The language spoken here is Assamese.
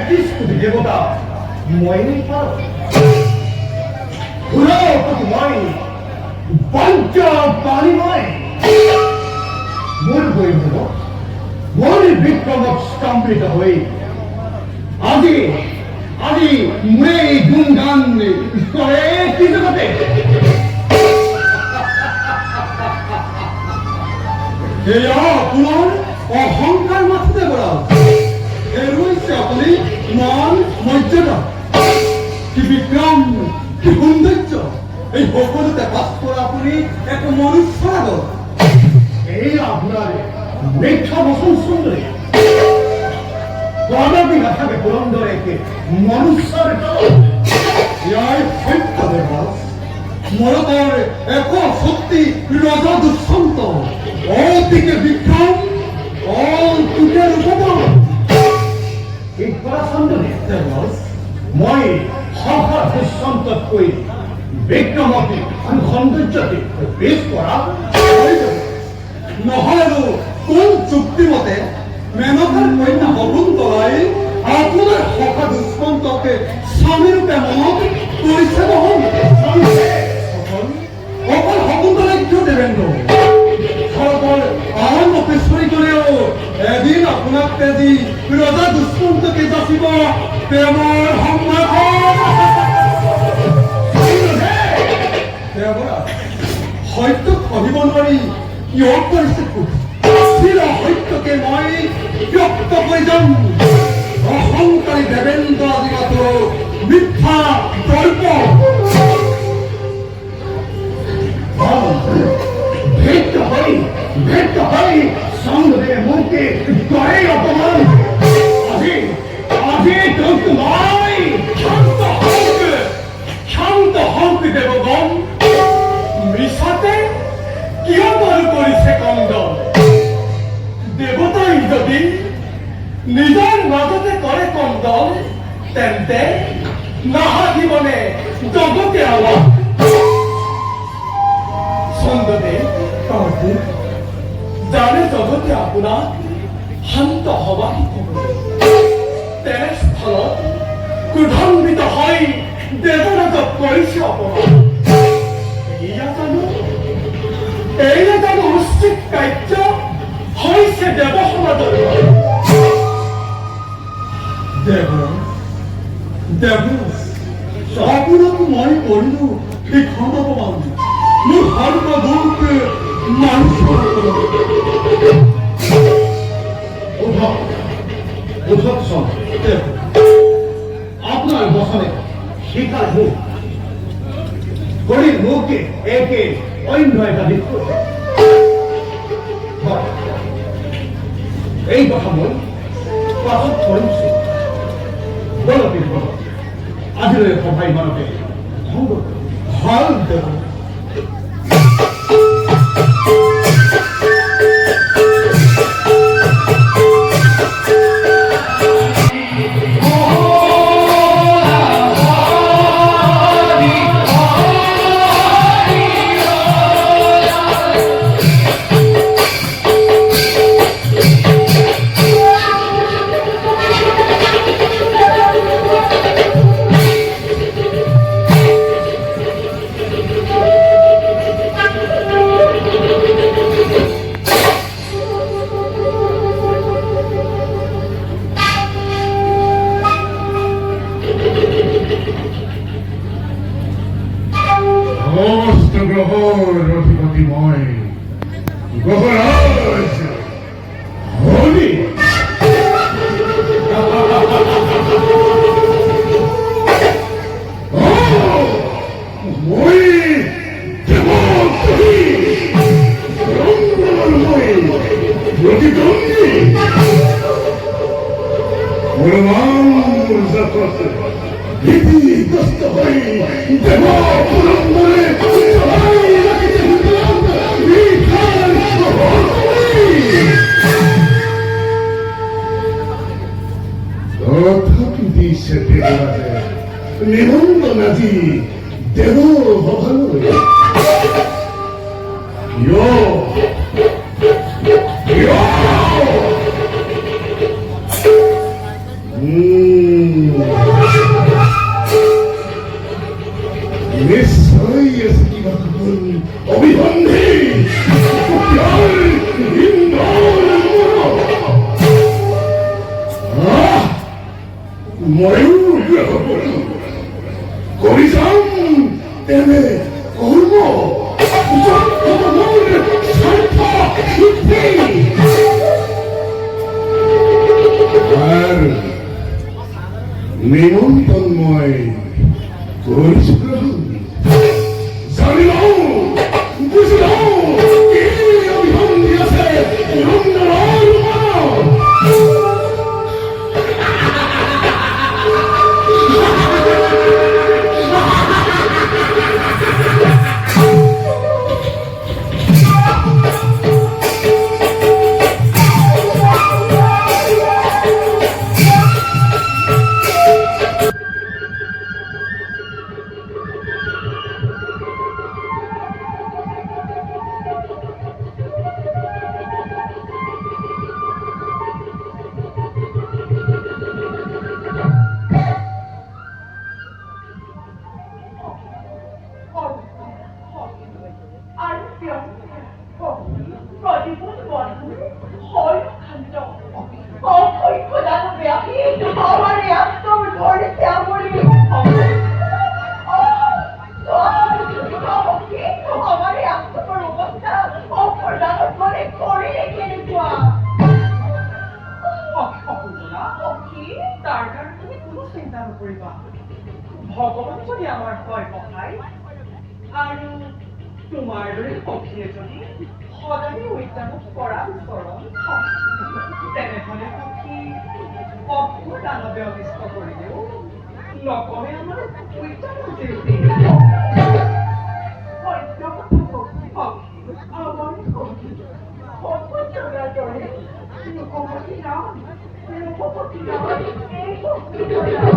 31 কোটি দেবতা মই পাৰ মই পঞ্চ পানিময় মোৰ বৈভৱ মোৰ বিক্ৰমক স্তম্ভিত হৈ আজি আজি মোৰে গুণগান কৰে কি জগতে এয়া আপোনাৰ অহংকাৰ মাথতে কৰা এৰুৱাইছে আপুনি মান মৰ্যাদা কি বিক্ৰম কি সৌন্দৰ্য এই সকলোতে বাস কৰা আপুনি এক মনুষ্যৰ আগত এই আপোনাৰ মিথ্যা বচন সুন্দৰী কদাপি নাথাকে পুৰন্দৰে মনুষ্যৰ ইয়াৰ সত্য দেৱাস মৰতৰ এক শক্তি ৰজা দুষ্যন্ত অতিকে বিক্ৰম অতিকে ৰূপবান এই পৰাচন্দনে দেৱাস মই সহা দুষ্যন্ততকৈ বিক্ৰমকে আৰু সৌন্দৰ্যতে পেশ কৰা নহয় আৰু কোন চুক্তিমতে মেনকাৰ কন্যা শকুন্তলাই আপোনাৰ সখা দুষ্যন্তকে স্বামীৰূপে মনত কৰিছে নহয় অকল শকুন্তলাই কিয় দেবেন্দ্ৰ অকল আন অপেশ্বৰী কৰেও এদিন আপোনাক তেজি ৰজা দুষ্যন্তকে যাচিব প্ৰেমৰ সত্যক সহিব নোৱাৰি কিয় কৰিছে চিৰ সত্যকে মই ব্যক্ত কৰি যাম অহংকাৰী দেবেন্দ্ৰ আজি মাত্ৰ মিথ্যা দৰ্প ভেট হৈ সংঘে মোকে কৰে অপমান আজি আজি তোক মই শান্ত হওক দেৱগণ মিছাতে কিয় বাৰু কৰিছে কন্দন দেৱতাই যদি নিজৰ মাজতে কৰে কন্দন তেন্তে নাহাকিবনে জগতে আলাপ চন্দ্ৰদেৱ জানে জগতে আপোনাক শান্ত হবা তেনেস্থলত ক্ৰোধান্বিত হৈ দেৱৰাজক কৰিছে অপমান এয়া জানো উচিত কাৰ্য হৈছে দেৱ সমাজৰ আপোনাকো মই কৰিলো ভীষণ অপমান মোৰ সৰ্বদোষ মানুহৰ আপনাৰ বসনে শিকাৰ মুখ গৰিব মুখকে একে অন্য একটা দিক এই কথা মই পাছত কৰিছো বলতে আজিলৈ সভাই মানতে ভাল দেব রথিপতি মই গহরাজ হলি মই দেবী রঙ্গময় প্রতিদ্বন্দ্বী পরমাম জগৎ ভীতিগ্রস্ত হয়ে দেব পুরন্দরে নিবন্ধন আজি দেব ভবানলৈ ময়ো গ্ৰহ কৰিম কৰি যাম তেনে কৰ্ম স্বাৰ্থ সিদ্ধি আৰ নিমন্ত্ৰণ মই কৰিছো প্ৰভু জানি লওঁ বুজি লওঁ কি অভিসন্ধি আছে নন্দনৰ মনত ভগৱান যদি আমাৰ হয় সহায় আৰু তোমাৰ দৰে সখীয়ে যদি সদায় উদ্যানত কৰা চৰণ তেনেহলে সখী অদ্ভুত দানৱে অনিষ্ট কৰিলেও নকমে আমাৰ উদ্যানৰ দেউতি সত্য